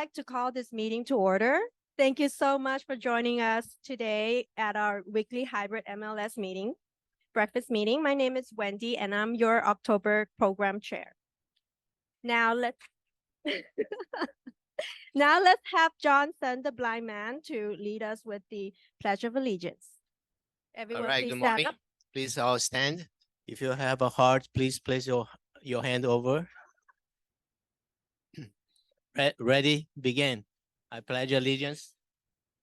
like to call this meeting to order. Thank you so much for joining us today at our weekly hybrid MLS meeting, breakfast meeting. My name is Wendy and I'm your October program chair. Now let's have Johnson, the blind man, to lead us with the Pledge of Allegiance. All Everyone, right, please good stand morning. up. Please all stand. If you have a heart, please place your hand over. Ready, begin. I pledge allegiance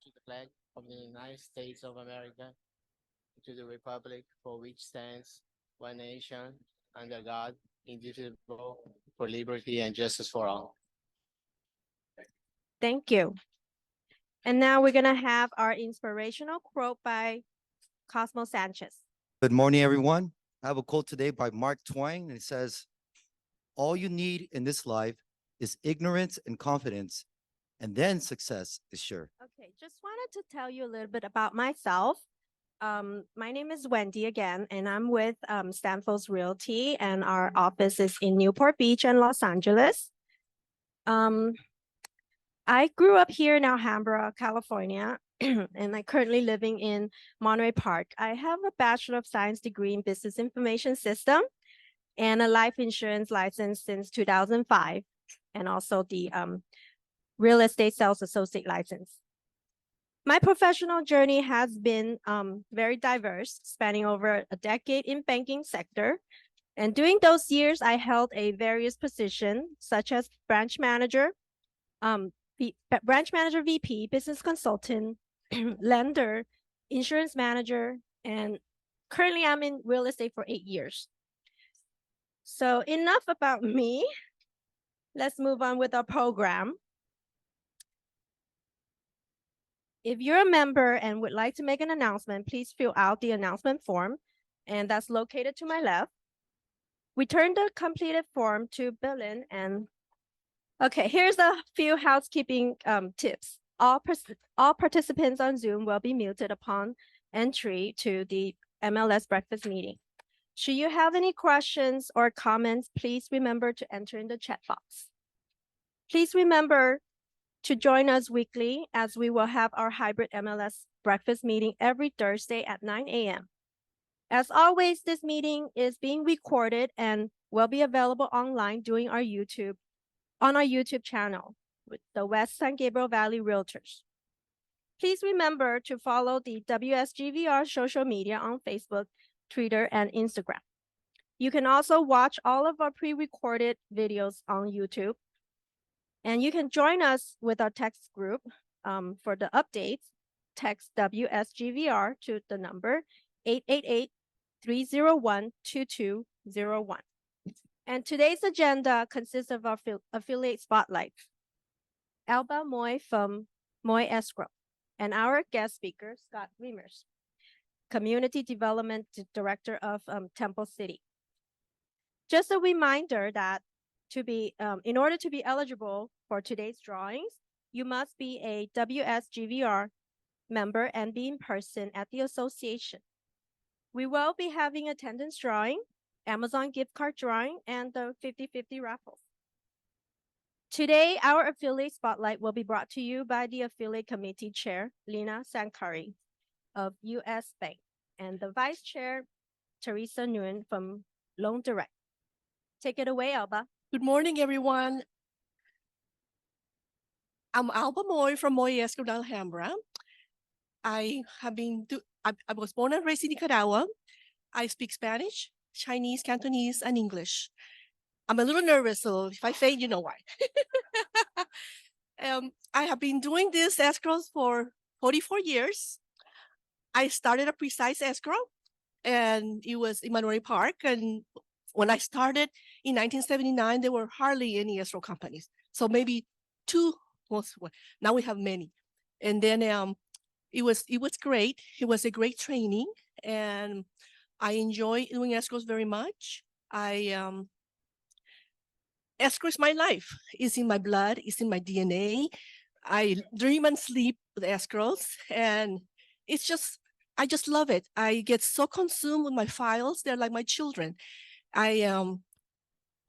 to the flag of the United States of America, to the republic for which stands one nation, under God, indivisible, for liberty and justice for all. Thank you. And now we're gonna have our inspirational quote by Cosmo Sanchez. Good morning, everyone. I have a quote today by Mark Twain, and it says, "All you need in this life is ignorance and confidence, and then success is sure." Okay, just wanted to tell you a little bit about myself. My name is Wendy again, and I'm with Stanford's Realty, and our office is in Newport Beach and Los Angeles. I grew up here in Alhambra, California, and I'm currently living in Monterey Park. I have a Bachelor of Science degree in Business Information System and a life insurance license since 2005, and also the Real Estate Sales Associate license. My professional journey has been very diverse, spanning over a decade in banking sector. And during those years, I held a various positions such as branch manager, VP, business consultant, lender, insurance manager, and currently I'm in real estate for 8 years. So enough about me. Let's move on with our program. If you're a member and would like to make an announcement, please fill out the announcement form, and that's located to my left. Return the completed form to Billin, and okay, here's a few housekeeping tips. All participants on Zoom will be muted upon entry to the MLS breakfast meeting. Should you have any questions or comments, please remember to enter in the chat box. Please remember to join us weekly, as we will have our hybrid MLS breakfast meeting every Thursday at 9 a.m. As always, this meeting is being recorded and will be available online on our YouTube channel with the West San Gabriel Valley Realtors. Please remember to follow the WSGVR social media on Facebook, Twitter, and Instagram. You can also watch all of our pre-recorded videos on YouTube. And you can join us with our text group for the updates. Text WSGVR to the number 888-301-2201. And today's agenda consists of our affiliate spotlight. Alba Moy from Moy Escrow, and our guest speaker, Scott Reimers, Community Development Director of Temple City. Just a reminder that in order to be eligible for today's drawings, you must be a WSGVR member and be in person at the association. We will be having attendance drawing, Amazon gift card drawing, and the 50-50 raffles. Today, our affiliate spotlight will be brought to you by the affiliate committee chair, Lina Sankari of US Bank, and the vice chair, Teresa Nguyen from Loan Direct. Take it away, Alba. Good morning, everyone. I'm Alba Moy from Moy Escrow, Alhambra. I was born and raised in Nicaragua. I speak Spanish, Chinese, Cantonese, and English. I'm a little nervous, so if I faint, you know why. I have been doing this escrows for 44 years. I started a Precise Escrow, and it was in Monterey Park. And when I started in 1979, there were hardly any escrow companies. So maybe two, now we have many. And then it was great. It was a great training, and I enjoy doing escrows very much. Escrow is my life. It's in my blood. It's in my DNA. I dream and sleep with escrows, and I just love it. I get so consumed with my files. They're like my children.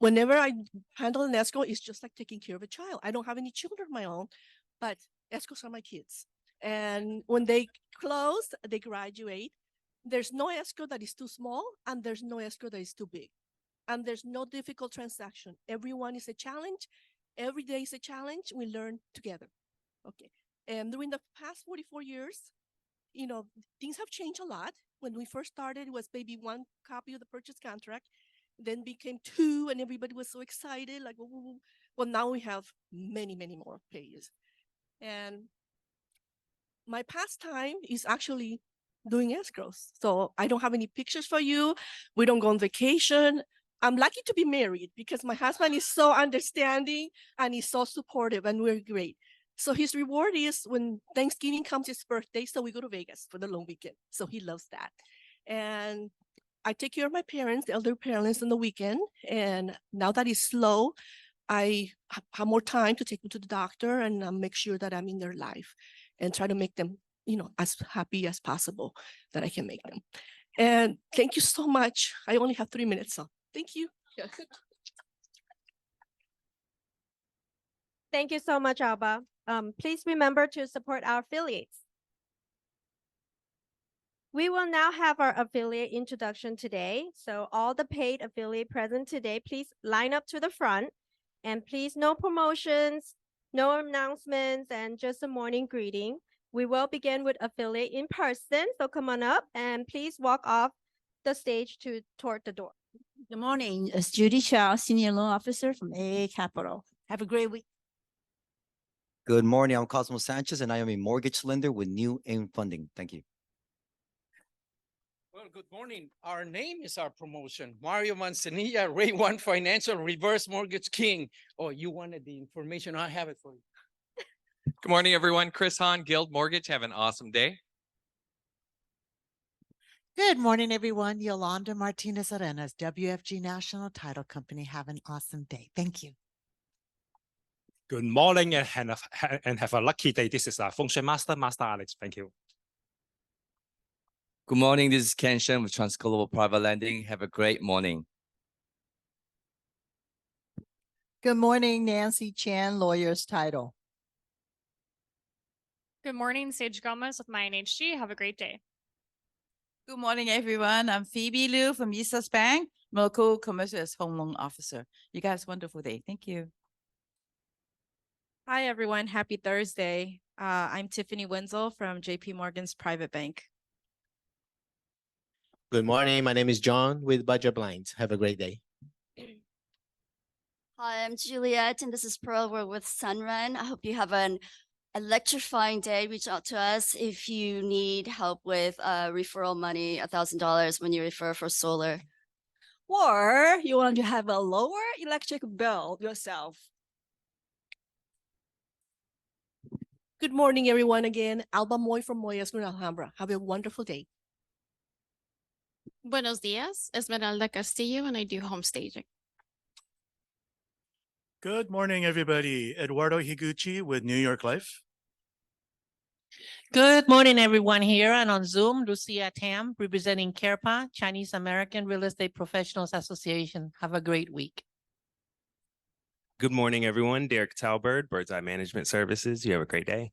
whenever I handle an escrow, it's just like taking care of a child. I don't have any children of my own, but escrows are my kids. And when they close, they graduate. There's no escrow that is too small, and there's no escrow that is too big. And there's no difficult transaction. Everyone is a challenge. Every day is a challenge. We learn together. Okay. And during the past 44 years, things have changed a lot. When we first started, it was maybe one copy of the purchase contract, then became two, and everybody was so excited. Like, well, now we have many, many more pages. And my pastime is actually doing escrows. So I don't have any pictures for you. We don't go on vacation. I'm lucky to be married because my husband is so understanding and he's so supportive, and we're great. So his reward is when Thanksgiving comes, his birthday, so we go to Vegas for the long weekend. So he loves that. And I take care of my parents, the elder parents, on the weekend. And now that it's slow, I have more time to take them to the doctor and make sure that I'm in their life and try to make them, as happy as possible that I can make them. And thank you so much. I only have 3 minutes, so thank you. Thank you so much, Alba. Please remember to support our affiliates. We will now have our affiliate introduction today. So all the paid affiliate present today, please line up to the front. And please, no promotions, no announcements, and just a morning greeting. We will begin with affiliate in person. So come on up and please walk off the stage toward the door. Good morning. It's Judy Chow, Senior Loan Officer from AA Capital. Have a great week. Good morning. I'm Cosmo Sanchez, and I am a mortgage lender with New Aim Funding. Thank you. Well, good morning. Our name is our promotion. Mario Manzanilla, Ray One Financial, Reverse Mortgage King. Oh, you wanted the information. I have it for you. Good morning, everyone. Chris Hahn, Guild Mortgage. Have an awesome day. Good morning, everyone. Yolanda Martinez Arenas, WFG National Title Company. Have an awesome day. Thank you. Good morning and have a lucky day. This is Function Master Alex. Thank you. Good morning. This is Ken Shen with TransGlobal Private Lending. Have a great morning. Good morning, Nancy Chan, Lawyers Title. Good morning, Sage Gomez with My NHG. Have a great day. Good morning, everyone. I'm Phoebe Liu from Yisas Bank, Local Commercial Home Loan Officer. You guys, wonderful day. Thank you. Hi, everyone. Happy Thursday. I'm Tiffany Wenzel from JP Morgan's Private Bank. Good morning. My name is John with Budget Blinds. Have a great day. Hi, I'm Juliet, and this is Pearl. We're with Sunrun. I hope you have an electrifying day. Reach out to us if you need help with referral money, $1,000 when you refer for solar. Or you want to have a lower electric bill yourself. Good morning, everyone. Again, Alba Moy from Moyes North Alhambra. Have a wonderful day. Buenos dias, Esmeralda Castillo, and I do home staging. Good morning, everybody. Eduardo Higuchi with New York Life. Good morning, everyone here and on Zoom. Lucia Tam, representing CAREPA, Chinese American Real Estate Professionals Association. Have a great week. Good morning, everyone. Derek Talbert, Bird's Eye Management Services. You have a great day.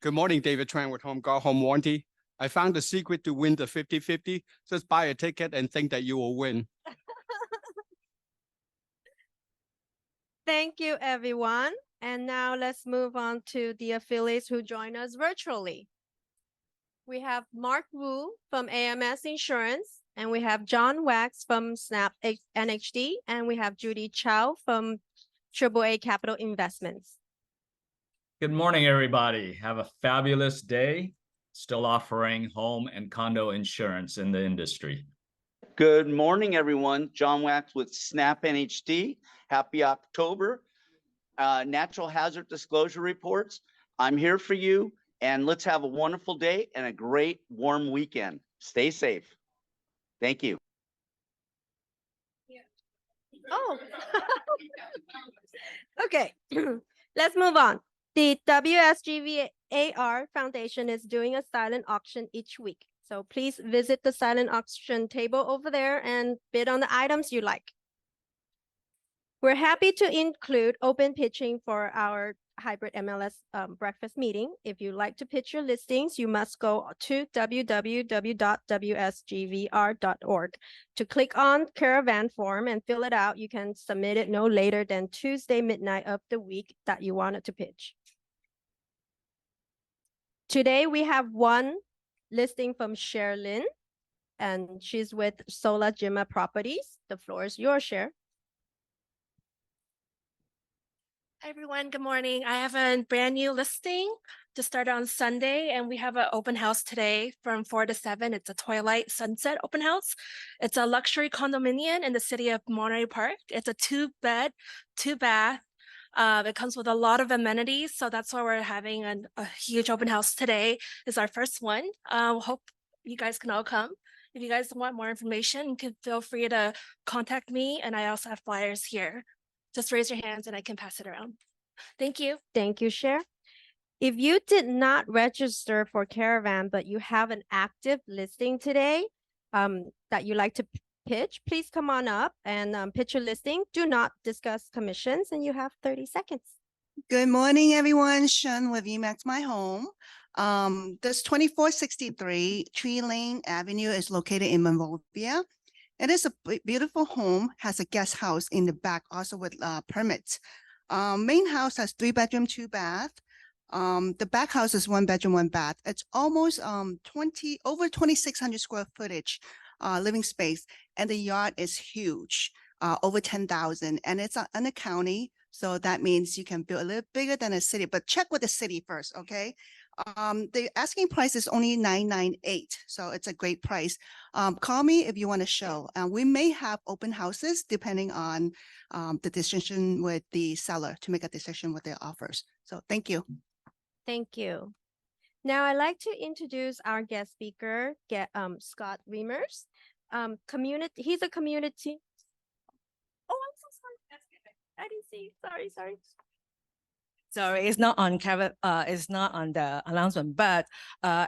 Good morning, David Tran with Home Guard Home Warranty. I found the secret to win the 50-50. Just buy a ticket and think that you will win. Thank you, everyone. And now let's move on to the affiliates who join us virtually. We have Mark Wu from AMS Insurance, and we have John Wax from Snap NHD, and we have Judy Chow from AAA Capital Investments. Good morning, everybody. Have a fabulous day. Still offering home and condo insurance in the industry. Good morning, everyone. John Wax with Snap NHD. Happy October. Natural hazard disclosure reports. I'm here for you, and let's have a wonderful day and a great warm weekend. Stay safe. Thank you. Oh, okay. Let's move on. The WSGVAR Foundation is doing a silent auction each week. So please visit the silent auction table over there and bid on the items you like. We're happy to include open pitching for our hybrid MLS breakfast meeting. If you'd like to pitch your listings, you must go to www.wsgvr.org to click on caravan form and fill it out. You can submit it no later than Tuesday midnight of the week that you wanted to pitch. Today, we have one listing from Sherilyn, and she's with Sola Jima Properties. The floor is yours, Cher. Hi, everyone. Good morning. I have a brand new listing to start on Sunday, and we have an open house today from 4 to 7. It's a Twilight Sunset open house. It's a luxury condominium in the city of Monterey Park. It's a 2-bed, 2-bath. It comes with a lot of amenities, so that's why we're having a huge open house today. It's our first one. Hope you guys can all come. If you guys want more information, you can feel free to contact me, and I also have flyers here. Just raise your hands and I can pass it around. Thank you. Thank you, Cher. If you did not register for Caravan, but you have an active listing today that you like to pitch, please come on up and pitch your listing. Do not discuss commissions, and you have 30 seconds. Good morning, everyone. Sean with Emax My Home. This 2463 Tree Lane Avenue is located in Monrovia. It is a beautiful home, has a guest house in the back, also with permits. Main house has 3-bedroom, 2-bath. The back house is 1-bedroom, 1-bath. It's almost over 2,600 square footage living space, and the yard is huge, over 10,000, and it's in the county. So that means you can build a little bigger than a city, but check with the city first, okay? The asking price is only $998, so it's a great price. Call me if you want to show. We may have open houses depending on the decision with the seller to make a decision with their offers. So thank you. Thank you. Now I'd like to introduce our guest speaker, Scott Reimers. He's a community. Oh, I'm so sorry. I didn't see. Sorry. Sorry, it's not on it's not on the announcement, but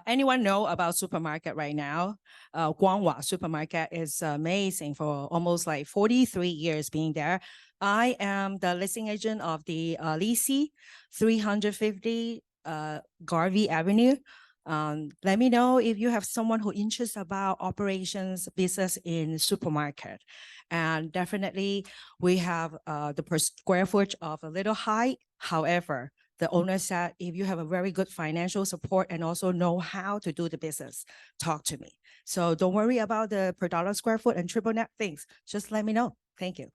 anyone know about supermarket right now? Guanghua Supermarket is amazing for almost like 43 years being there. I am the listing agent of the Lisi 350 Garvey Avenue. Let me know if you have someone who interested about operations business in supermarket. And definitely we have the per square foot of a little high. However, the owner said, if you have a very good financial support and also know how to do the business, talk to me. So don't worry about the per dollar square foot and triple net things. Just let me know. Thank you.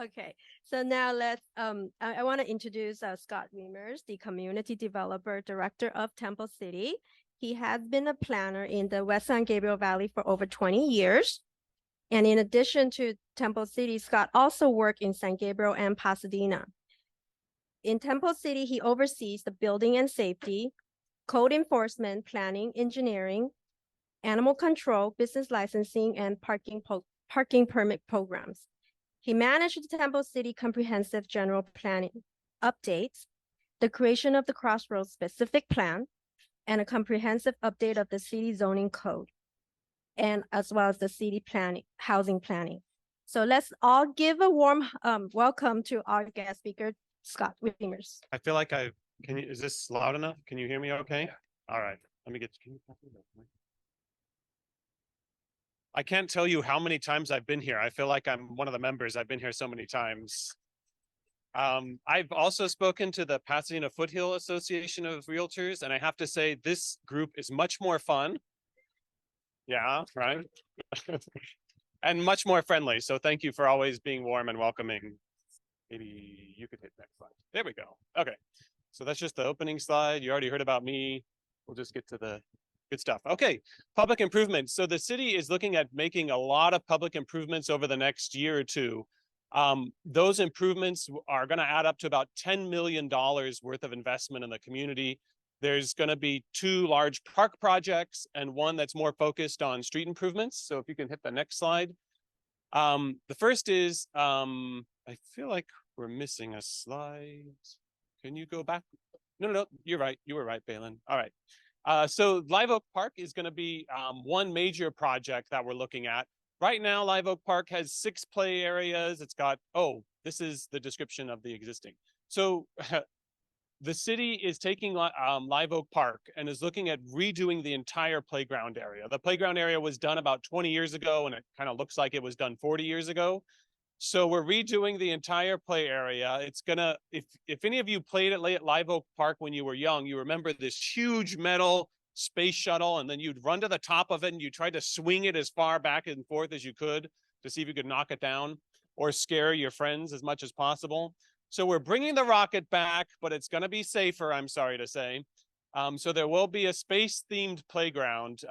Okay, so now let's, I want to introduce Scott Reimers, the Community Developer Director of Temple City. He has been a planner in the West San Gabriel Valley for over 20 years. And in addition to Temple City, Scott also worked in San Gabriel and Pasadena. In Temple City, he oversees the building and safety, code enforcement, planning, engineering, animal control, business licensing, and parking permit programs. He managed the Temple City Comprehensive General Planning updates, the creation of the Crossroads Specific Plan, and a comprehensive update of the city zoning code, and as well as the city planning, housing planning. So let's all give a warm welcome to our guest speaker, Scott Reimers. I feel like is this loud enough? Can you hear me okay? All right, let me get, I can't tell you how many times I've been here. I feel like I'm one of the members. I've been here so many times. I've also spoken to the Pasadena Foothill Association of Realtors, and I have to say this group is much more fun. Yeah, right. And much more friendly. So thank you for always being warm and welcoming. Maybe you could hit next slide. There we go. Okay. So that's just the opening slide. You already heard about me. We'll just get to the good stuff. Okay. Public improvements. So the city is looking at making a lot of public improvements over the next year or two. Those improvements are going to add up to about $10 million worth of investment in the community. There's going to be 2 large park projects and one that's more focused on street improvements. So if you can hit the next slide. The first is, I feel like we're missing a slide. Can you go back? No, you're right. You were right, Balin. All right. So Live Oak Park is going to be one major project that we're looking at. Right now, Live Oak Park has 6 play areas. It's got, oh, this is the description of the existing. So the city is taking Live Oak Park and is looking at redoing the entire playground area. The playground area was done about 20 years ago, and it kind of looks like it was done 40 years ago. So we're redoing the entire play area. It's gonna, if any of you played at Live Oak Park when you were young, you remember this huge metal space shuttle, and then you'd run to the top of it and you tried to swing it as far back and forth as you could to see if you could knock it down or scare your friends as much as possible. So we're bringing the rocket back, but it's going to be safer, I'm sorry to say. So there will be a space-themed playground.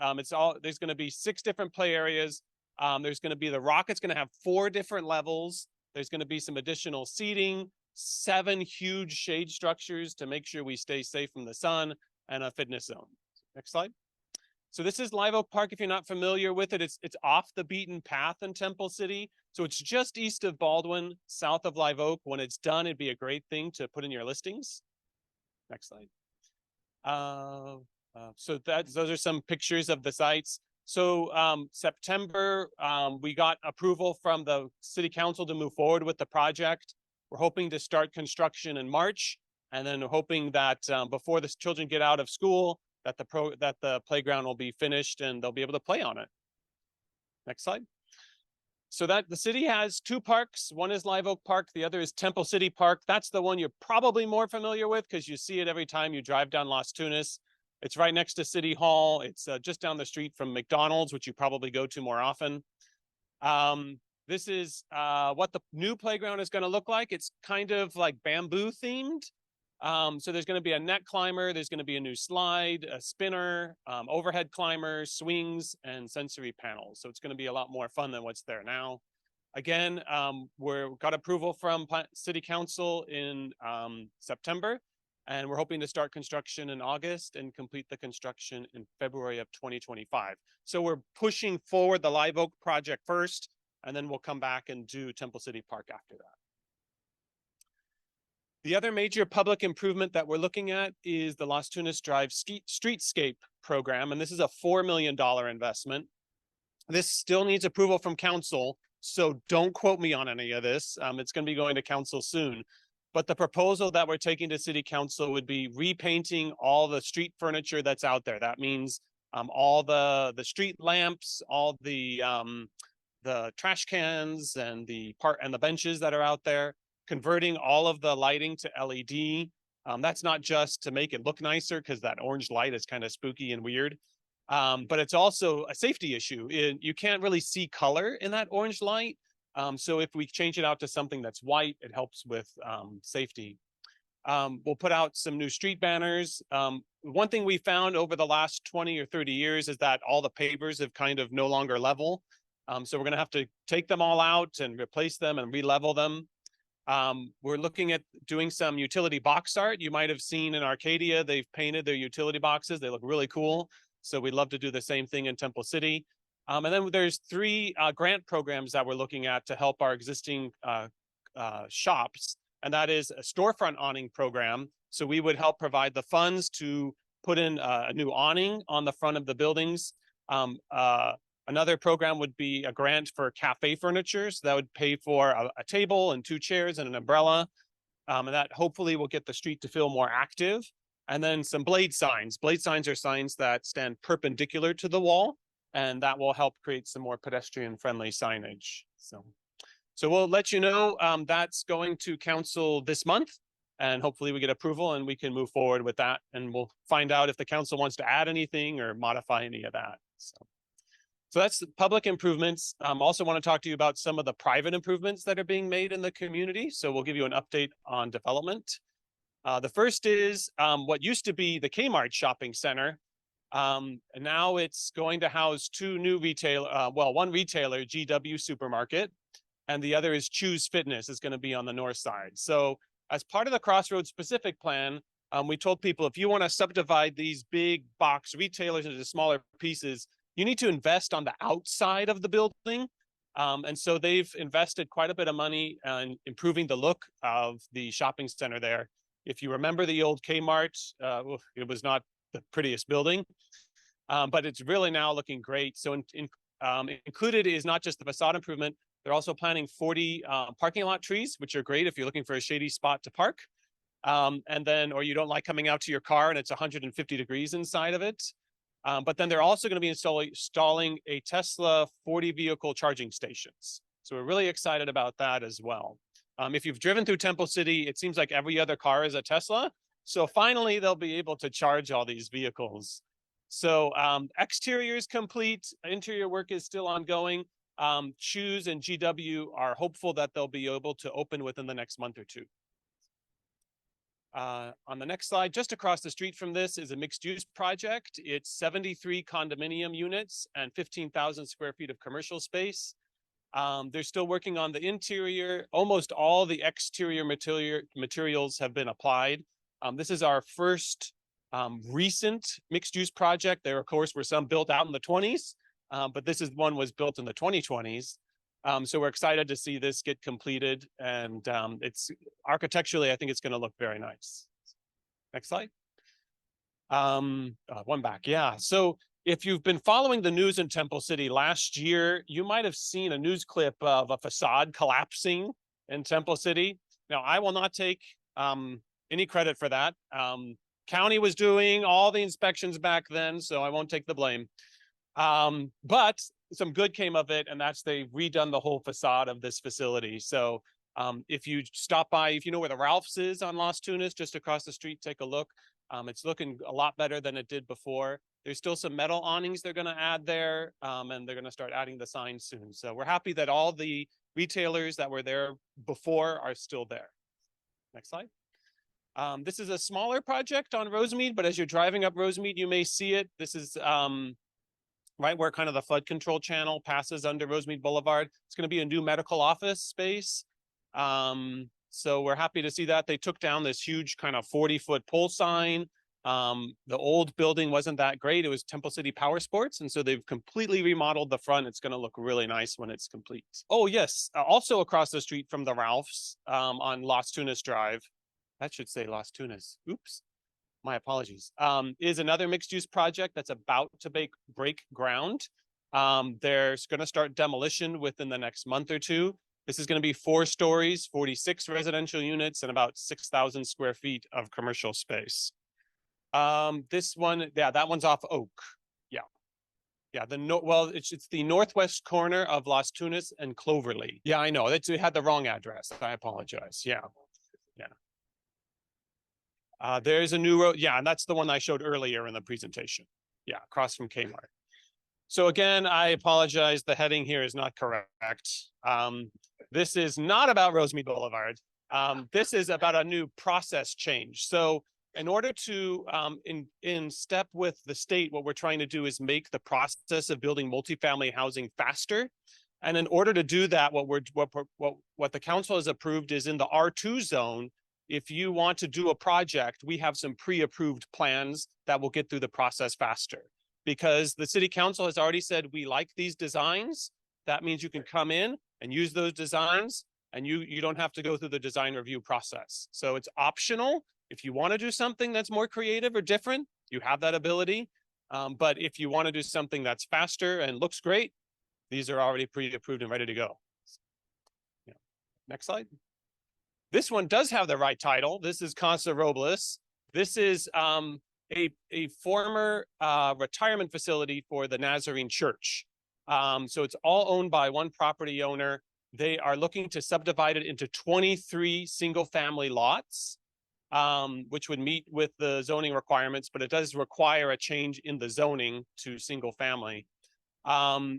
There's going to be 6 different play areas. There's going to be the rocket's going to have 4 different levels. There's going to be some additional seating, 7 huge shade structures to make sure we stay safe from the sun, and a fitness zone. Next slide. So this is Live Oak Park. If you're not familiar with it, it's off the beaten path in Temple City. So it's just east of Baldwin, south of Live Oak. When it's done, it'd be a great thing to put in your listings. Next slide. So those are some pictures of the sites. So September, we got approval from the city council to move forward with the project. We're hoping to start construction in March, and then hoping that before the children get out of school, that the playground will be finished and they'll be able to play on it. Next slide. So that the city has 2 parks. One is Live Oak Park. The other is Temple City Park. That's the one you're probably more familiar with because you see it every time you drive down Las Tunas. It's right next to City Hall. It's just down the street from McDonald's, which you probably go to more often. This is what the new playground is going to look like. It's kind of like bamboo themed. So there's going to be a net climber, there's going to be a new slide, a spinner, overhead climber, swings, and sensory panels. So it's going to be a lot more fun than what's there now. Again, we've got approval from City Council in September, and we're hoping to start construction in August and complete the construction in February of 2025. So we're pushing forward the Live Oak project first, and then we'll come back and do Temple City Park after that. The other major public improvement that we're looking at is the Las Tunas Drive Streetscape program, and this is a $4 million investment. This still needs approval from council, so don't quote me on any of this. It's going to be going to council soon. But the proposal that we're taking to city council would be repainting all the street furniture that's out there. That means all the street lamps, all the trash cans and the benches that are out there, converting all of the lighting to LED. That's not just to make it look nicer because that orange light is kind of spooky and weird, but it's also a safety issue. You can't really see color in that orange light. So if we change it out to something that's white, it helps with safety. We'll put out some new street banners. One thing we found over the last 20 or 30 years is that all the pavers have kind of no longer level. So we're going to have to take them all out and replace them and re-level them. We're looking at doing some utility box art. You might have seen in Arcadia, they've painted their utility boxes. They look really cool. So we'd love to do the same thing in Temple City. And then there's 3 grant programs that we're looking at to help our existing shops. And that is a storefront awning program. So we would help provide the funds to put in a new awning on the front of the buildings. Another program would be a grant for cafe furniture. So that would pay for a table and 2 chairs and an umbrella. And that hopefully will get the street to feel more active. And then some blade signs. Blade signs are signs that stand perpendicular to the wall, and that will help create some more pedestrian-friendly signage. So we'll let you know that's going to council this month, and hopefully we get approval and we can move forward with that. And we'll find out if the council wants to add anything or modify any of that. So that's the public improvements. Also want to talk to you about some of the private improvements that are being made in the community. So we'll give you an update on development. The first is what used to be the Kmart shopping center. And now it's going to house 2 new one retailer, GW Supermarket, and the other is Choose Fitness. Is going to be on the north side. So as part of the Crossroads specific plan, we told people if you want to subdivide these big box retailers into smaller pieces, you need to invest on the outside of the building. And so they've invested quite a bit of money in improving the look of the shopping center there. If you remember the old Kmart, it was not the prettiest building, but it's really now looking great. So in Included is not just the facade improvement, they're also planning 40 parking lot trees, which are great if you're looking for a shady spot to park. And then, or you don't like coming out to your car and it's 150 degrees inside of it. But then they're also going to be installing a Tesla 40 vehicle charging stations. So we're really excited about that as well. If you've driven through Temple City, it seems like every other car is a Tesla. So finally, they'll be able to charge all these vehicles. So exterior is complete. Interior work is still ongoing. Choose and GW are hopeful that they'll be able to open within the next month or two. On the next slide, just across the street from this is a mixed-use project. It's 73 condominium units and 15,000 square feet of commercial space. They're still working on the interior. Almost all the exterior materials have been applied. This is our first recent mixed-use project. There, of course, were some built out in the 20s, but this is one was built in the 2020s. So we're excited to see this get completed, and it's architecturally, I think it's going to look very nice. Next slide. One back, yeah. So if you've been following the news in Temple City last year, you might have seen a news clip of a facade collapsing in Temple City. Now, I will not take any credit for that. County was doing all the inspections back then, so I won't take the blame. But some good came of it, and that's they've redone the whole facade of this facility. So if you stop by, if you know where the Ralph's is on Las Tunas, just across the street, take a look. It's looking a lot better than it did before. There's still some metal awnings they're going to add there, and they're going to start adding the signs soon. So we're happy that all the retailers that were there before are still there. Next slide. This is a smaller project on Rosemead, but as you're driving up Rosemead, you may see it. This is right where kind of the flood control channel passes under Rosemead Boulevard. It's going to be a new medical office space. So we're happy to see that. They took down this huge kind of 40-foot pole sign. The old building wasn't that great. It was Temple City Power Sports. And so they've completely remodeled the front. It's going to look really nice when it's complete. Oh, yes. Also across the street from the Ralph's on Las Tunas Drive. That should say Las Tunas. Oops. My apologies, is another mixed-use project that's about to break ground. They're going to start demolition within the next month or two. This is going to be 4 stories, 46 residential units, and about 6,000 square feet of commercial space. This one, yeah, that one's off Oak. Yeah. Yeah, it's the northwest corner of Las Tunas and Cloverly. Yeah, I know, it had the wrong address. I apologize. Yeah. Yeah. There's a new road. Yeah, and that's the one I showed earlier in the presentation. Yeah, across from Kmart. So again, I apologize. The heading here is not correct. This is not about Rosemead Boulevard. This is about a new process change. So in order to, in step with the state, what we're trying to do is make the process of building multifamily housing faster. And in order to do that, what the council has approved is in the R2 zone. If you want to do a project, we have some pre-approved plans that will get through the process faster. Because the city council has already said, we like these designs. That means you can come in and use those designs, and you don't have to go through the design review process. So it's optional. If you want to do something that's more creative or different, you have that ability. But if you want to do something that's faster and looks great, these are already pre-approved and ready to go. Yeah. Next slide. This one does have the right title. This is Casa Robles. This is a former retirement facility for the Nazarene Church. So it's all owned by one property owner. They are looking to subdivide it into 23 single-family lots, which would meet with the zoning requirements, but it does require a change in the zoning to single-family.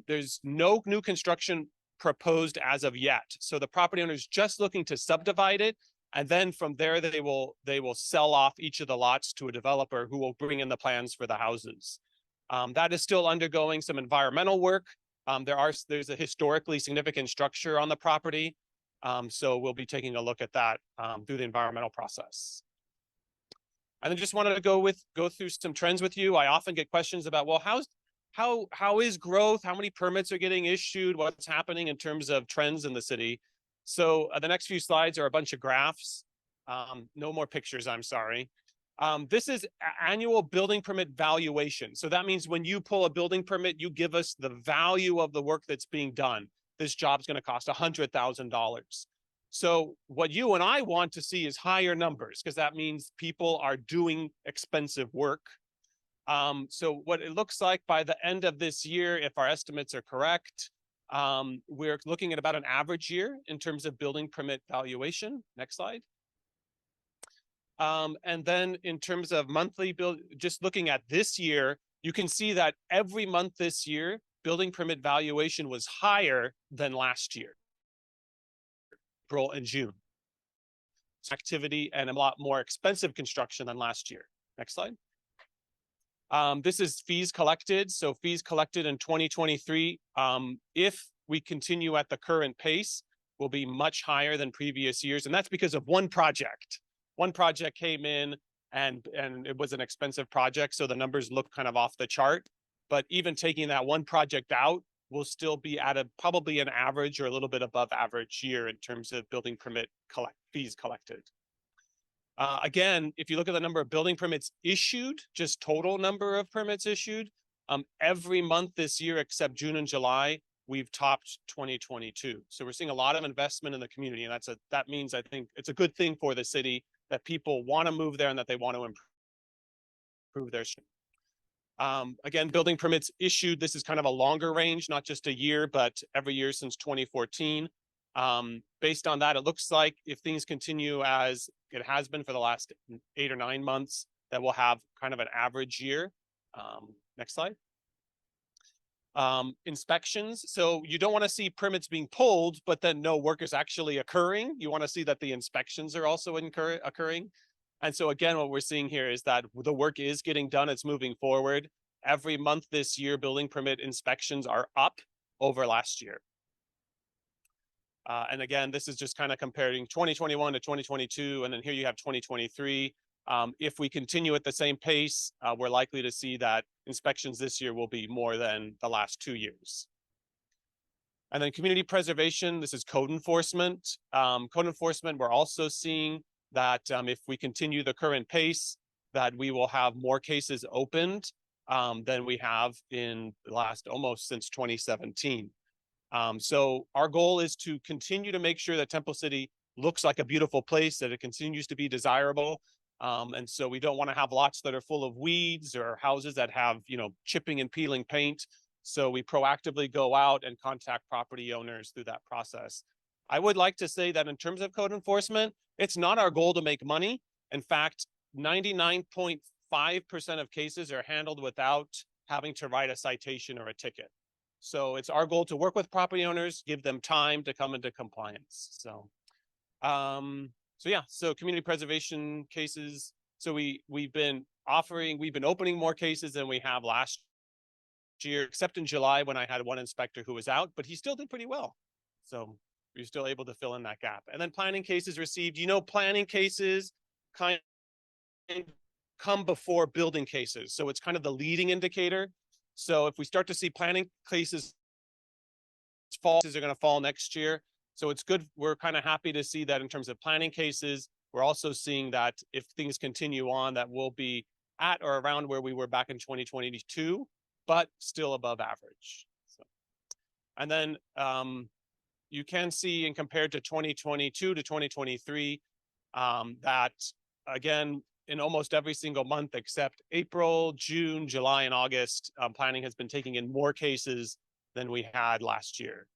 There's no new construction proposed as of yet. So the property owner is just looking to subdivide it. And then from there, they will sell off each of the lots to a developer who will bring in the plans for the houses. That is still undergoing some environmental work. There's a historically significant structure on the property. So we'll be taking a look at that through the environmental process. And then just wanted to go through some trends with you. I often get questions about, well, how is growth? How many permits are getting issued? What's happening in terms of trends in the city? So the next few slides are a bunch of graphs. No more pictures, I'm sorry. This is annual building permit valuation. So that means when you pull a building permit, you give us the value of the work that's being done. This job's going to cost $100,000. So what you and I want to see is higher numbers, because that means people are doing expensive work. So what it looks like by the end of this year, if our estimates are correct, we're looking at about an average year in terms of building permit valuation. Next slide. And then in terms of monthly bill, just looking at this year, you can see that every month this year, building permit valuation was higher than last year, April and June. Activity and a lot more expensive construction than last year. Next slide. This is fees collected. So fees collected in 2023, if we continue at the current pace, will be much higher than previous years. And that's because of one project. One project came in and it was an expensive project. So the numbers look kind of off the chart. But even taking that one project out, we'll still be at probably an average or a little bit above average year in terms of building permit fees collected. Again, if you look at the number of building permits issued, just total number of permits issued, every month this year except June and July, we've topped 2022. So we're seeing a lot of investment in the community, and that means I think it's a good thing for the city that people want to move there and that they want to improve their street. Again, building permits issued, this is kind of a longer range, not just a year, but every year since 2014. Based on that, it looks like if things continue as it has been for the last 8 or 9 months, that we'll have kind of an average year. Next slide. Inspections. So you don't want to see permits being pulled, but then no work is actually occurring. You want to see that the inspections are also occurring. And so again, what we're seeing here is that the work is getting done. It's moving forward. Every month this year, building permit inspections are up over last year. And again, this is just kind of comparing 2021 to 2022. And then here you have 2023. If we continue at the same pace, we're likely to see that inspections this year will be more than the last 2 years. And then community preservation, this is code enforcement. Code enforcement, we're also seeing that if we continue the current pace, that we will have more cases opened than we have in the last almost since 2017. So our goal is to continue to make sure that Temple City looks like a beautiful place, that it continues to be desirable. And so we don't want to have lots that are full of weeds or houses that have, chipping and peeling paint. So we proactively go out and contact property owners through that process. I would like to say that in terms of code enforcement, it's not our goal to make money. In fact, 99.5% of cases are handled without having to write a citation or a ticket. So it's our goal to work with property owners, give them time to come into compliance. So community preservation cases. So we've been opening more cases than we have last year, except in July when I had one inspector who was out, but he still did pretty well. So we're still able to fill in that gap. And then planning cases received, planning cases kind of come before building cases. So it's kind of the leading indicator. So if we start to see planning cases are going to fall next year. So it's good. We're kind of happy to see that in terms of planning cases. We're also seeing that if things continue on, that we'll be at or around where we were back in 2022, but still above average. So, and then you can see, and compared to 2022 to 2023, that again, in almost every single month except April, June, July, and August, planning has been taking in more cases than we had last year.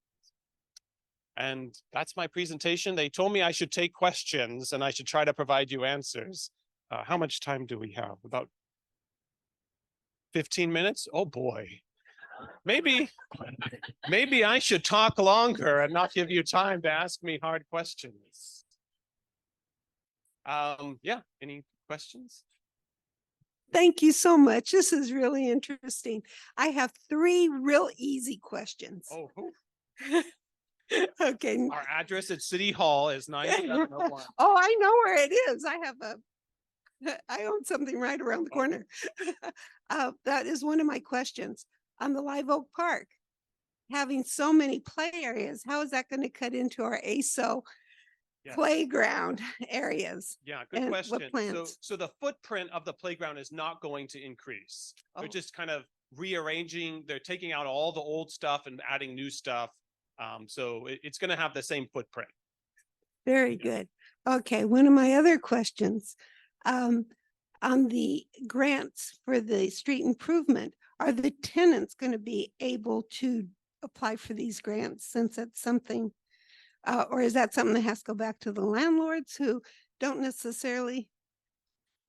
And that's my presentation. They told me I should take questions and I should try to provide you answers. How much time do we have? About 15 minutes? Oh boy. Maybe I should talk longer and not give you time to ask me hard questions. Any questions? Thank you so much. This is really interesting. I have 3 real easy questions. Oh, okay. Our address at City Hall is 9701. Oh, I know where it is. I own something right around the corner. That is one of my questions. On the Live Oak Park, having so many play areas, how is that going to cut into our ASO Yes. playground areas? Yeah, good and question. what So, plans? so the footprint of the playground is not going to increase. They're Oh. just kind of rearranging, they're taking out all the old stuff and adding new stuff. So it's gonna have the same footprint. Very good. Okay, one of my other questions. On the grants for the street improvement, are the tenants going to be able to apply for these grants since it's something? Or is that something that has to go back to the landlords who don't necessarily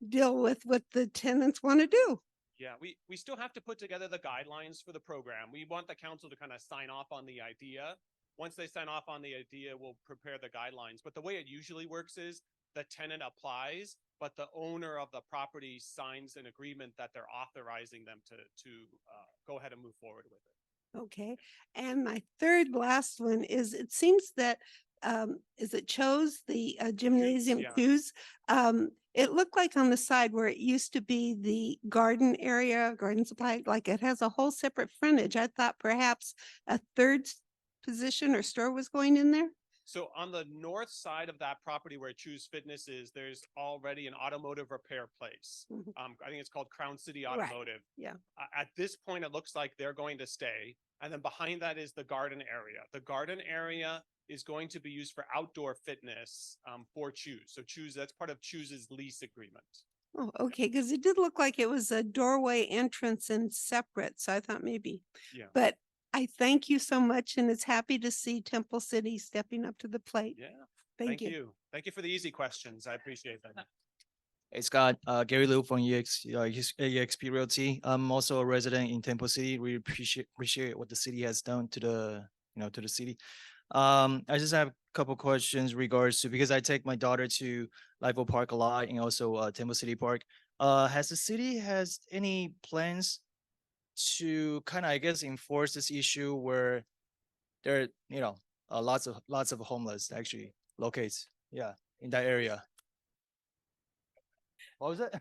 deal with what the tenants want to do? Yeah, we still have to put together the guidelines for the program. We want the council to kind of sign off on the idea. Once they sign off on the idea, we'll prepare the guidelines. But the way it usually works is the tenant applies, but the owner of the property signs an agreement that they're authorizing them to go ahead and move forward with it. Okay, and my third last one is, it seems that, is it Cho's, the gymnasium yeah. Cho's? It looked like on the side where it used to be the garden area, garden supply, like it has a whole separate frontage. I thought perhaps a third position or store was going in there? So on the north side of that property where Choose Fitness is, there's already an automotive repair place. Mhm. I think it's called Crown City Right. Automotive. Yeah. At this point, it looks like they're going to stay. And then behind that is the garden area. The garden area is going to be used for outdoor fitness for Choose. So Choose, that's part of Choose's lease agreement. Oh, okay, because it did look like it was a doorway entrance and separate, so I thought maybe. Yeah. But I thank you so much, and it's happy to see Temple City stepping up to the plate. Yeah. Thank you. Thank you for the easy questions. I appreciate that. Hey Scott, Gary Liu from EXP Realty. I'm also a resident in Temple City. We appreciate what the city has done to the city. I just have a couple questions regards to, because I take my daughter to Livo Park a lot and also Temple City Park. Has the city has any plans to kind of, I guess, enforce this issue where there, lots of homeless actually locates, in that area? What was it?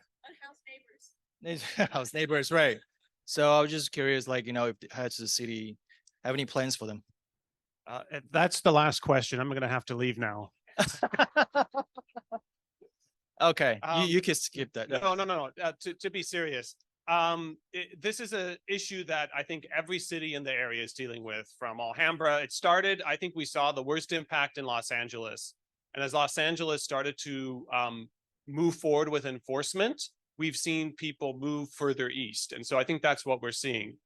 House neighbors, right? So I was just curious, if has the city have any plans for them? That's the last question. I'm going to have to leave now. Okay, you can skip that. No. To be serious, this is an issue that I think every city in the area is dealing with. From Alhambra, it started. I think we saw the worst impact in Los Angeles, and as Los Angeles started to move forward with enforcement, we've seen people move further east, and so I think that's what we're seeing.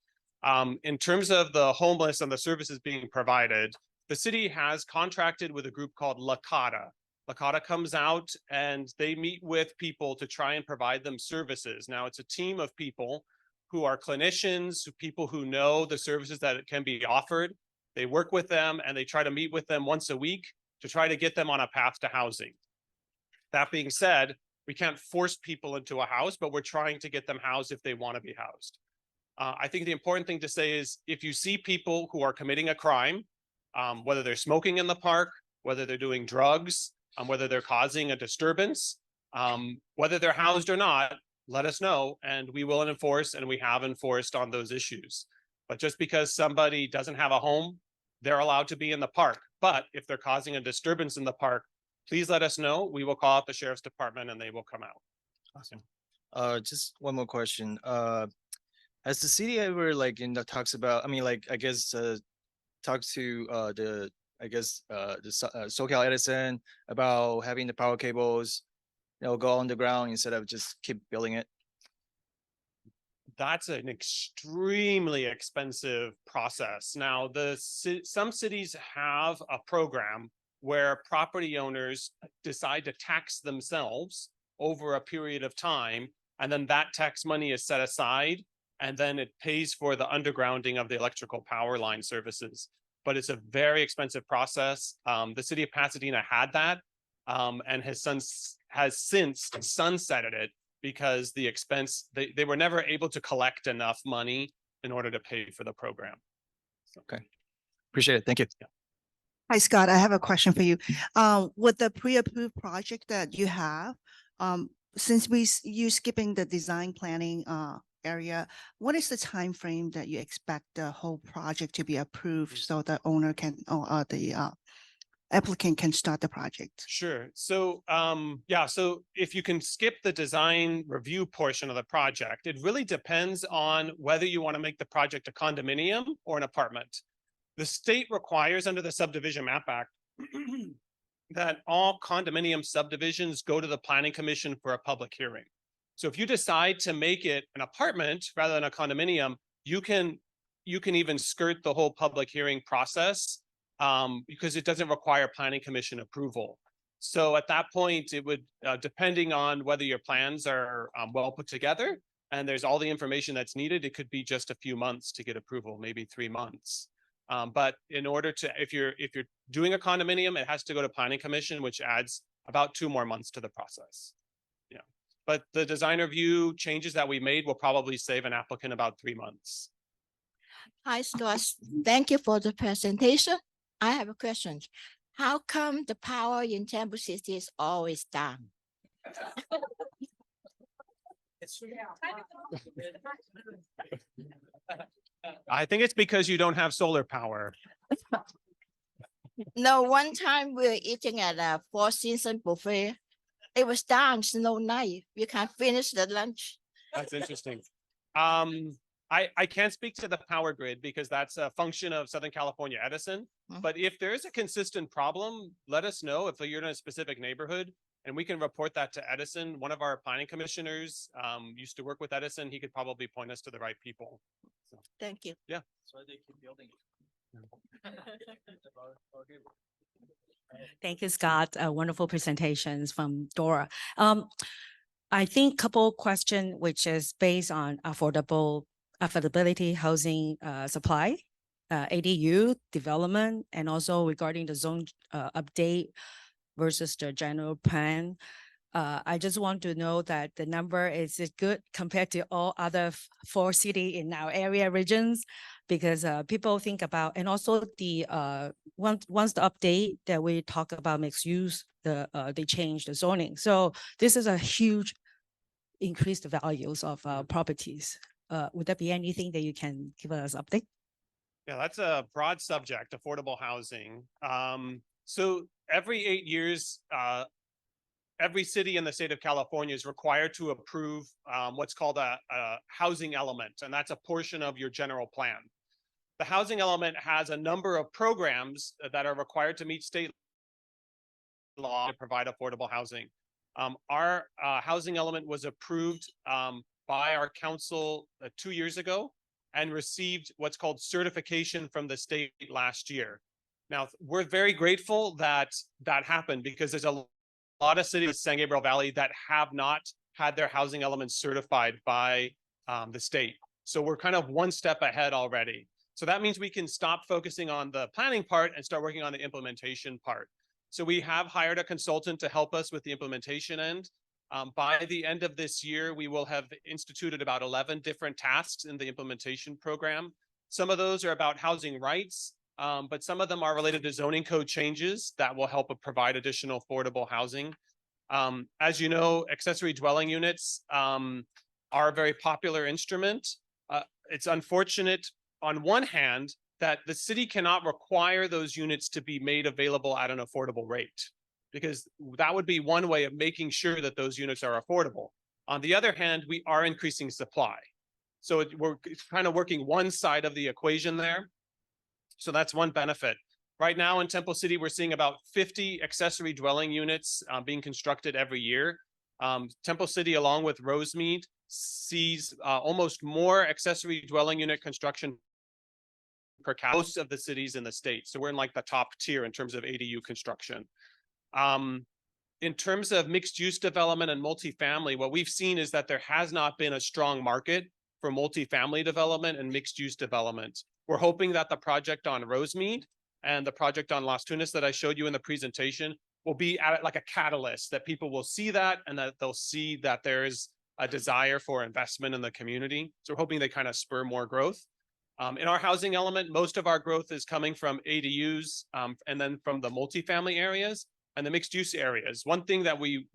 In terms of the homeless and the services being provided, the city has contracted with a group called Lakata. Lakata comes out and they meet with people to try and provide them services. Now, it's a team of people who are clinicians, people who know the services that can be offered. They work with them and they try to meet with them once a week to try to get them on a path to housing. That being said, we can't force people into a house, but we're trying to get them housed if they want to be housed. I think the important thing to say is, if you see people who are committing a crime, whether they're smoking in the park, whether they're doing drugs, whether they're causing a disturbance, whether they're housed or not, let us know and we will enforce, and we have enforced on those issues. But just because somebody doesn't have a home, they're allowed to be in the park. But if they're causing a disturbance in the park, please let us know. We will call out the sheriff's department and they will come out. Awesome. Just one more question. Has the city ever talks about, I guess talks to the SoCal Edison about having the power cables, go underground instead of just keep building it? That's an extremely expensive process. Now, some cities have a program where property owners decide to tax themselves over a period of time, and then that tax money is set aside, and then it pays for the undergrounding of the electrical power line services. But it's a very expensive process. The city of Pasadena had that and has since sunsetted it because the expense, they were never able to collect enough money in order to pay for the program. Okay, appreciate it. Thank you. Yeah. Hi, Scott. I have a question for you. With the pre-approved project that you have, since you skipping the design planning area, what is the time frame that you expect the whole project to be approved so the owner can, applicant can start the project? Sure. So, yeah, so if you can skip the design review portion of the project, it really depends on whether you want to make the project a condominium or an apartment. The state requires under the Subdivision Map Act that all condominium subdivisions go to the Planning Commission for a public hearing. So if you decide to make it an apartment rather than a condominium, you can even skirt the whole public hearing process because it doesn't require Planning Commission approval. So at that point, it would, depending on whether your plans are well put together and there's all the information that's needed, it could be just a few months to get approval, maybe 3 months. But in order to, if you're doing a condominium, it has to go to Planning Commission, which adds about 2 more months to the process. Yeah, but the design review changes that we made will probably save an applicant about 3 months. Hi, Scott. Thank you for the presentation. I have a question. How come the power in Temple City is always down? I think it's because you don't have solar power. No, one time we were eating at a Four Seasons buffet. It was down, snow night. We can't finish the lunch. That's interesting. I can't speak to the power grid because that's a function of Southern California Edison. But if there is a consistent problem, let us know if you're in a specific neighborhood and we can report that to Edison. One of our planning commissioners used to work with Edison. He could probably point us to the right people. So, thank you. Yeah. So they keep building it. Thank you, Scott. Wonderful presentations from Dora. I think couple question, which is based on affordability housing supply, ADU development, and also regarding the zone update versus the general plan. I just want to know that the number is it good compared to all other 4 cities in our area regions, because people think about, and also the once the update that we talk about mixed use, they change the zoning. So this is a huge increased values of properties. Would there be anything that you can give us update? Yeah, that's a broad subject, affordable housing. So every 8 years, every city in the state of California is required to approve what's called a housing element, and that's a portion of your general plan. The housing element has a number of programs that are required to meet state law to provide affordable housing. Our housing element was approved by our council 2 years ago and received what's called certification from the state last year. Now, we're very grateful that that happened because there's a lot of cities in San Gabriel Valley that have not had their housing elements certified by the state. So we're kind of one step ahead already. So that means we can stop focusing on the planning part and start working on the implementation part. So we have hired a consultant to help us with the implementation end. By the end of this year, we will have instituted about 11 different tasks in the implementation program. Some of those are about housing rights, but some of them are related to zoning code changes that will help provide additional affordable housing. As you know, accessory dwelling units are a very popular instrument. It's unfortunate on one hand that the city cannot require those units to be made available at an affordable rate, because that would be one way of making sure that those units are affordable. On the other hand, we are increasing supply. So we're kind of working one side of the equation there. So that's one benefit. Right now in Temple City, we're seeing about 50 accessory dwelling units being constructed every year. Temple City, along with Rosemead, sees almost more accessory dwelling unit construction per capita most of the cities in the state. So we're in like the top tier in terms of ADU construction. In terms of mixed use development and multifamily, what we've seen is that there has not been a strong market for multifamily development and mixed use development. We're hoping that the project on Rosemead and the project on Las Tunas that I showed you in the presentation will be like a catalyst, that people will see that and that they'll see that there's a desire for investment in the community. So we're hoping they kind of spur more growth. In our housing element, most of our growth is coming from ADUs and then from the multifamily areas and the mixed use areas. One thing that we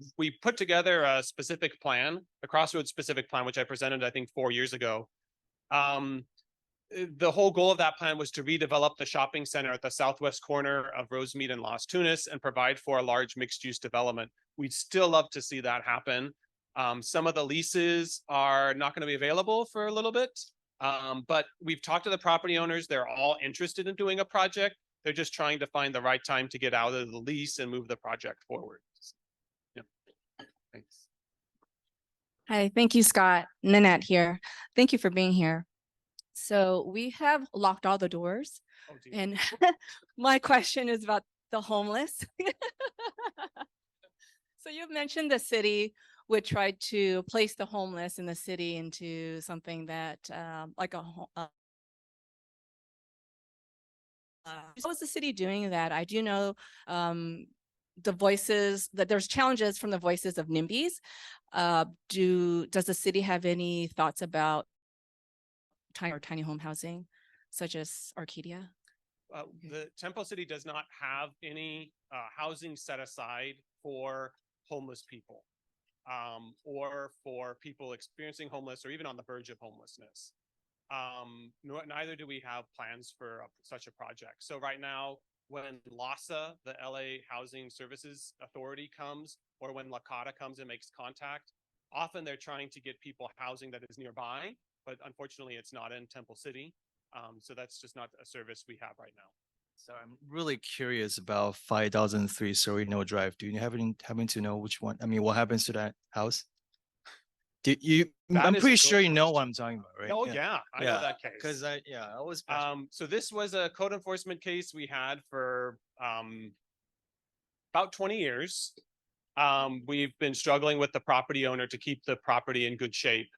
put together a specific plan, a Crossroads specific plan, which I presented, I think 4 years ago. the whole goal of that plan was to redevelop the shopping center at the southwest corner of Rosemead and Las Tunas and provide for a large mixed-use development. We'd still love to see that happen. Some of the leases are not going to be available for a little bit, but we've talked to the property owners. They're all interested in doing a project. They're just trying to find the right time to get out of the lease and move the project forward. Yeah. Thanks. Hi, thank you, Scott. Nanette here. Thank you for being here. So we have locked all the doors, and my question is about the homeless. So you've mentioned the city would try to place the homeless in the city into something that like a how is the city doing that? I do know the voices that there's challenges from the voices of NIMBYs. Does the city have any thoughts about tiny home housing, such as Arcadia? The Temple City does not have any housing set aside for homeless people or for people experiencing homeless or even on the verge of homelessness. Neither do we have plans for such a project. So right now, when LAHSA, the LA Housing Services Authority, comes, or when LACADA comes and makes contact, often they're trying to get people housing that is nearby, but unfortunately it's not in Temple City. So that's just not a service we have right now. So I'm really curious about 5003 Sorrento Drive. Do you happen to know which one? I mean, what happens to that house? I'm pretty sure you know what I'm talking about, right? Oh yeah, I know that case. Because I was. So this was a code enforcement case we had for about 20 years. We've been struggling with the property owner to keep the property in good shape.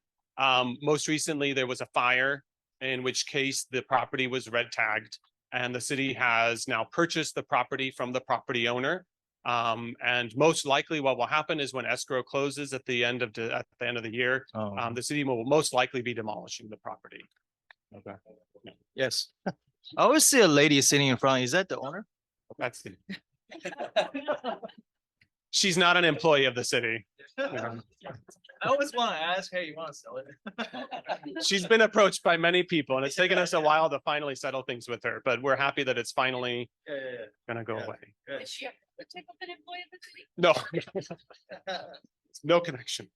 Most recently, there was a fire, in which case the property was red tagged, and the city has now purchased the property from the property owner. And most likely what will happen is when escrow closes at the end of the year, the city will most likely be demolishing the property. Okay. Yeah. Yes. I always see a lady sitting in front. Is that the owner? That's the She's not an employee of the city. Yeah. I always want to ask, hey, you want to sell it? She's been approached by many people, and it's taken us a while to finally settle things with her, but we're happy that it's finally gonna go away. Is she a particular employee of the city? No, no connection.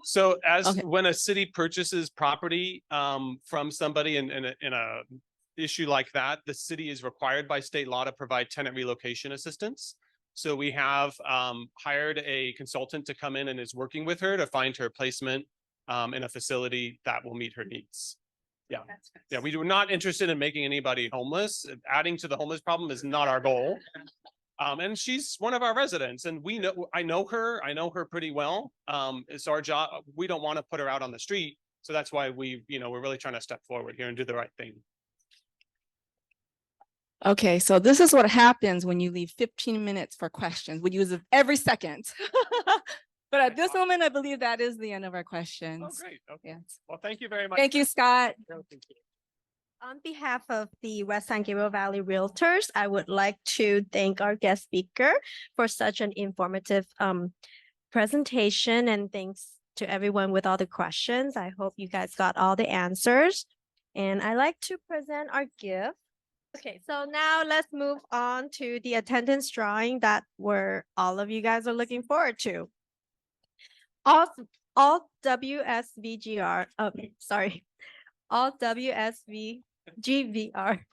So when a city purchases property from somebody in a issue like that, the city is required by state law to provide tenant relocation assistance. So we have hired a consultant to come in and is working with her to find her placement in a facility that will meet her needs. Yeah. Yeah, we were not interested in making anybody homeless. Adding to the homeless problem is not our goal. And she's one of our residents, and I know her pretty well. It's our job. We don't want to put her out on the street. So that's why we're really trying to step forward here and do the right thing. Okay, so this is what happens when you leave 15 minutes for questions. We use it every second. But at this moment, I believe that is the end of our questions. Oh, great. Okay. Yes. Well, thank you very much. Thank you, Scott. No, thank you. On behalf of the West San Gabriel Valley Realtors, I would like to thank our guest speaker for such an informative presentation, and thanks to everyone with all the questions. I hope you guys got all the answers. And I like to present our gift. Okay, so now let's move on to the attendance drawing that all of you guys are looking forward to. All WSVGR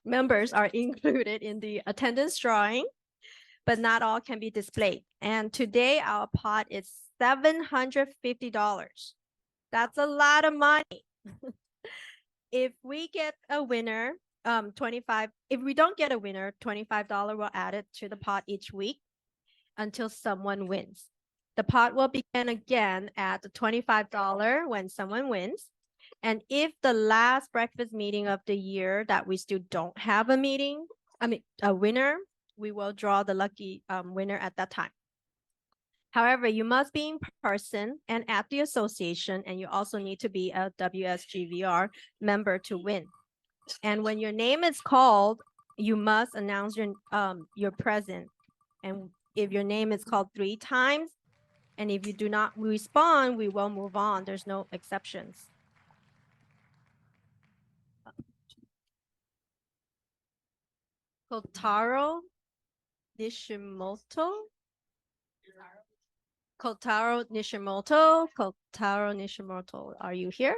members are included in the attendance drawing, but not all can be displayed. And today our pot is $750. That's a lot of money. If we get a winner, if we don't get a winner, $25 will add it to the pot each week until someone wins. The pot will begin again at the $25 when someone wins. And if the last breakfast meeting of the year that we still don't have a winner, we will draw the lucky winner at that time. However, you must be in person and at the association, and you also need to be a WSGVR member to win. And when your name is called, you must announce your present. And if your name is called 3 times, and if you do not respond, we will move on. There's no exceptions. Kotaro Nishimoto. Kotaro Nishimoto. Kotaro Nishimoto. Are you here?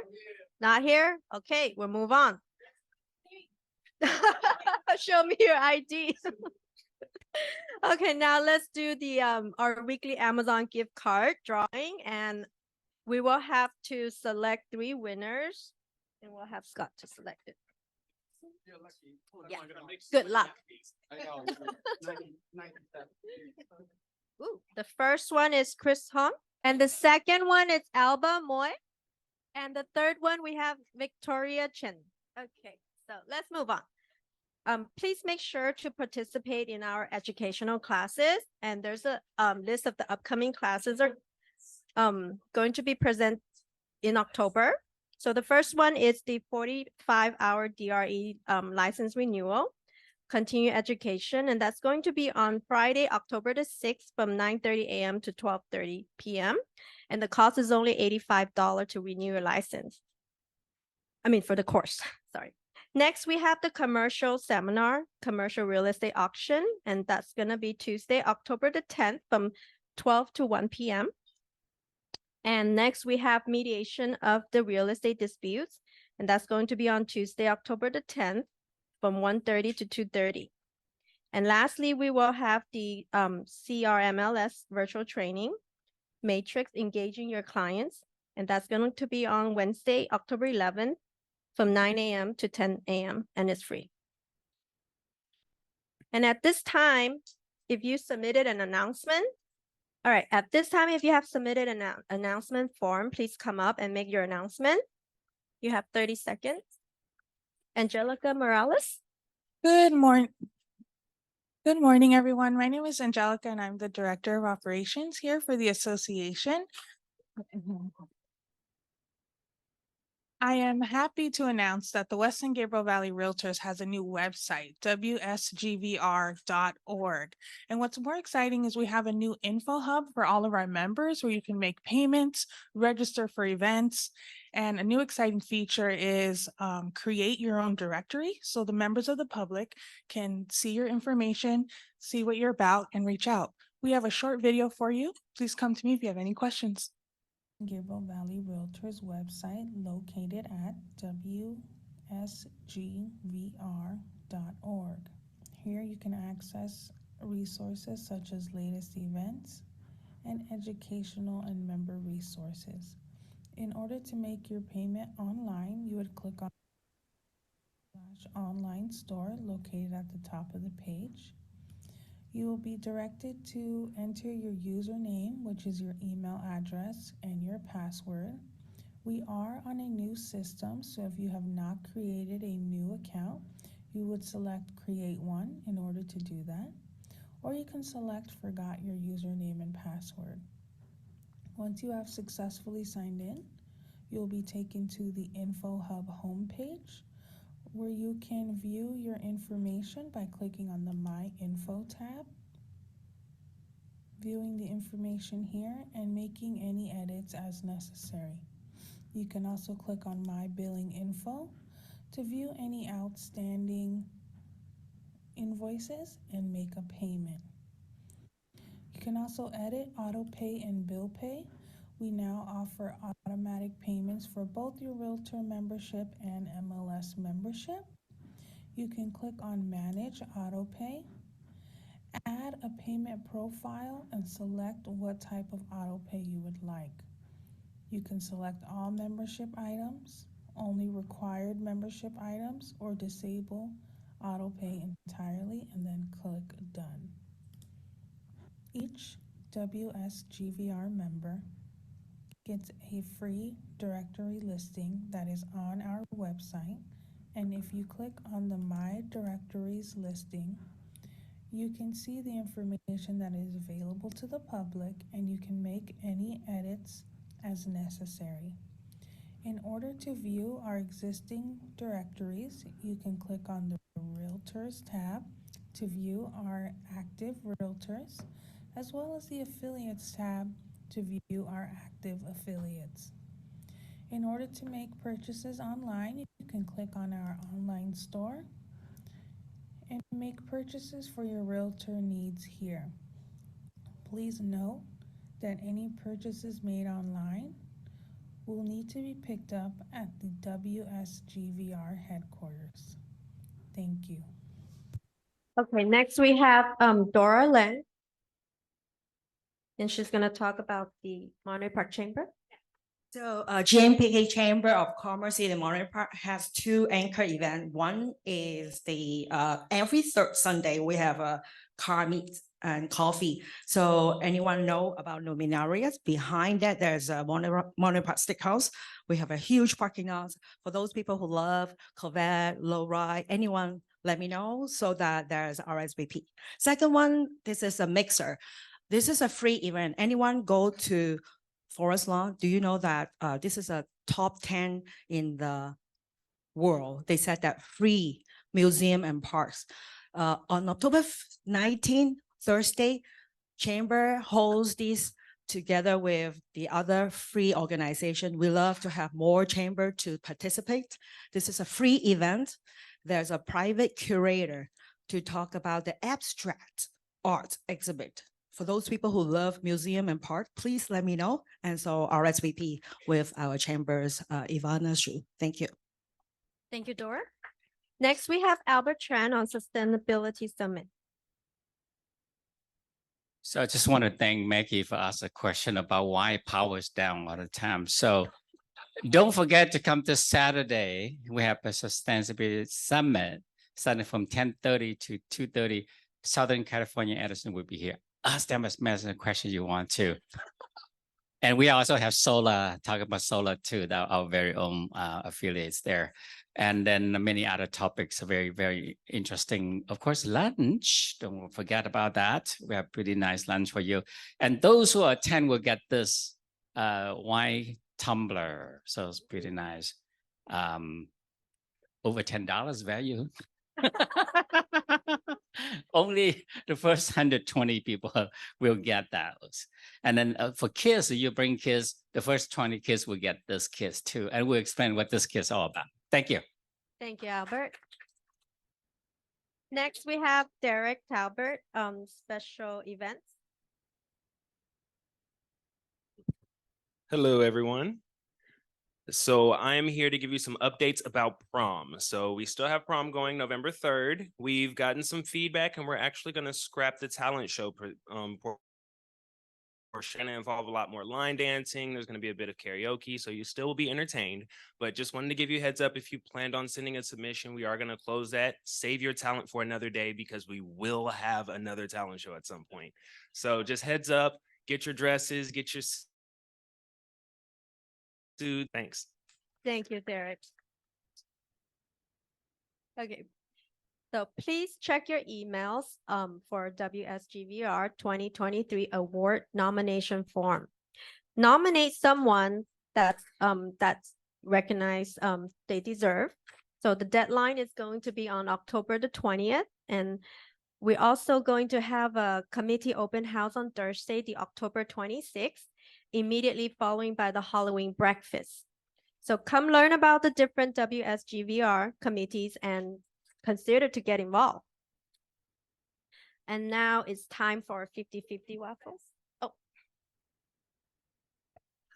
Not here? Okay, we'll move on. Show me your ID. Okay, now let's do the our weekly Amazon gift card drawing, and we will have to select 3 winners, and we'll have Scott to select it. Yeah. Good luck. Ooh, the first one is Chris Hong, and the second one is Alba Moy, and the third one we have Victoria Chen. Okay, so let's move on. Please make sure to participate in our educational classes, and there's a list of the upcoming classes are going to be present in October. So the first one is the 45-hour DRE license renewal, continuing education, and that's going to be on Friday, October the 6th from 9:30 a.m. to 12:30 p.m. And the cost is only $85 to renew your license. I mean, for the course, sorry. Next, we have the commercial seminar, commercial real estate auction, and that's going to be Tuesday, October the 10th from 12 to 1 p.m. And next, we have mediation of the real estate disputes, and that's going to be on Tuesday, October the 10th from 1:30 to 2:30. And lastly, we will have the CRMLS virtual training, Matrix Engaging Your Clients, and that's going to be on Wednesday, October 11th from 9 a.m. to 10 a.m. and it's free. And at this time, if you submitted an announcement, all right, at this time, if you have submitted an announcement form, please come up and make your announcement. You have 30 seconds. Angelica Morales. Good morning. Good morning, everyone. My name is Angelica, and I'm the Director of Operations here for the association. I am happy to announce that the Western Gabriel Valley Realtors has a new website, wsgvr.org. And what's more exciting is we have a new info hub for all of our members where you can make payments, register for events, and a new exciting feature is create your own directory so the members of the public can see your information, see what you're about, and reach out. We have a short video for you. Please come to me if you have any questions. Gabriel Valley Realtors website located at wsgvr.org. Here you can access resources such as latest events and educational and member resources. In order to make your payment online, you would click on online store located at the top of the page. You will be directed to enter your username, which is your email address, and your password. We are on a new system, so if you have not created a new account, you would select create one in order to do that, or you can select forgot your username and password. Once you have successfully signed in, you'll be taken to the Info Hub homepage, where you can view your information by clicking on the My Info tab, viewing the information here, and making any edits as necessary. You can also click on My Billing Info to view any outstanding invoices and make a payment. You can also edit, auto pay, and bill pay. We now offer automatic payments for both your Realtor membership and MLS membership. You can click on Manage Auto Pay, add a payment profile, and select what type of auto pay you would like. You can select all membership items, only required membership items, or disable auto pay entirely, and then click Done. Each WSGVR member gets a free directory listing that is on our website, and if you click on the My Directories listing, you can see the information that is available to the public, and you can make any edits as necessary. In order to view our existing directories, you can click on the Realtors tab to view our active Realtors, as well as the Affiliates tab to view our active affiliates. In order to make purchases online, you can click on our online store, and make purchases for your Realtor needs here. Please note that any purchases made online will need to be picked up at the WSGVR headquarters. Thank you. Okay, next we have Dora Len. And she's gonna talk about the Monterey Park Chamber. So GMPK Chamber of Commerce in Monterey Park has two anchor events. One is the every third Sunday, we have a car meet and coffee. So anyone know about Luminarias? Behind that, there's a Monterey Park Steakhouse. We have a huge parking lot. For those people who love Corvette, lowride, anyone let me know so that there's RSVP. Second one, this is a mixer. This is a free event. Anyone go to Forest Lawn? Do you know that this is a top 10 in the world? They said that free museum and parks. On October 19th, Thursday, Chamber holds this together with the other free organization. We love to have more chamber to participate. This is a free event. There's a private curator to talk about the abstract art exhibit. For those people who love museum and park, please let me know. And so RSVP with our chamber's Ivana Shu. Thank you. Thank you, Dora. Next, we have Albert Tran on Sustainability Summit. So I just want to thank Maggie for asking a question about why power is down all the time. So don't forget to come this Saturday. We have a Sustainability Summit starting from 10:30 to 2:30. Southern California Edison will be here. Ask them as many questions you want to. And we also have solar, talk about solar too, our very own affiliates there. And then many other topics are very, very interesting. Of course, lunch, don't forget about that. We have pretty nice lunch for you. And those who attend will get this wine tumbler. So it's pretty nice. Over $10 value. Only the first 120 people will get those. And then for kids, you bring kids, the first 20 kids will get this kids too. And we'll explain what this kid's all about. Thank you. Thank you, Albert. Next, we have Derek Talbert, special events. Hello, everyone. So I'm here to give you some updates about prom. So we still have prom going November 3rd. We've gotten some feedback and we're actually going to scrap the talent show portion and involve a lot more line dancing. There's going to be a bit of karaoke, so you still will be entertained. But just wanted to give you a heads up, if you planned on sending a submission, we are going to close that. Save your talent for another day because we will have another talent show at some point. So just heads up, get your dresses, get your suit. Thanks. Thank you, Derek. Okay. So please check your emails for WSGVR 2023 award nomination form. Nominate someone that's recognized they deserve. So the deadline is going to be on October the 20th. And we're also going to have a committee open house on Thursday, the October 26th, immediately following by the Halloween breakfast. So come learn about the different WSGVR committees and consider to get involved. And now it's time for 50-50 waffles. Oh.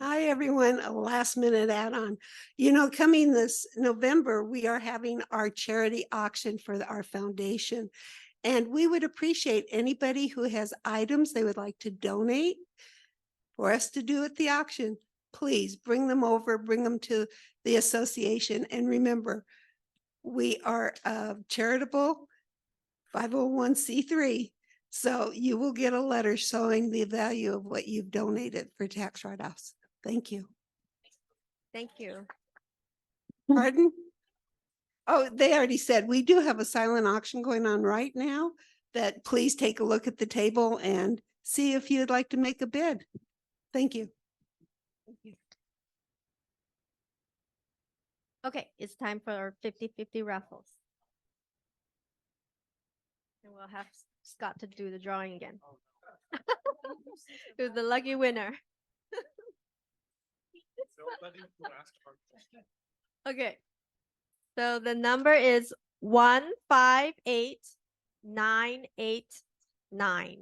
Hi, everyone. A last minute add-on. You know, coming this November, we are having our charity auction for our foundation. And we would appreciate anybody who has items they would like to donate for us to do at the auction. Please bring them over, bring them to the association. And remember, we are a charitable 501c3. So you will get a letter showing the value of what you've donated for tax write-offs. Thank you. Thank you. Pardon? Oh, they already said we do have a silent auction going on right now that please take a look at the table and see if you'd like to make a bid. Thank you. Thank you. Okay, it's time for our 50-50 raffles. And we'll have Scott to do the drawing again. Who's the lucky winner? Okay, so the number is 158 989.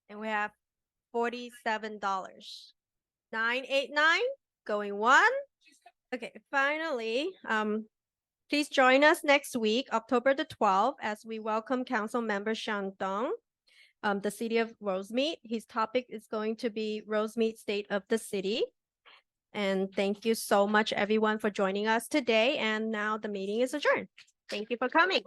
And we have $47. 989 going one. Okay, finally, please join us next week, October the 12th, as we welcome Council Member Sean Dong, the city of Rosemead. His topic is going to be Rosemead State of the City. And thank you so much, everyone, for joining us today. And now the meeting is adjourned. Thank you for coming.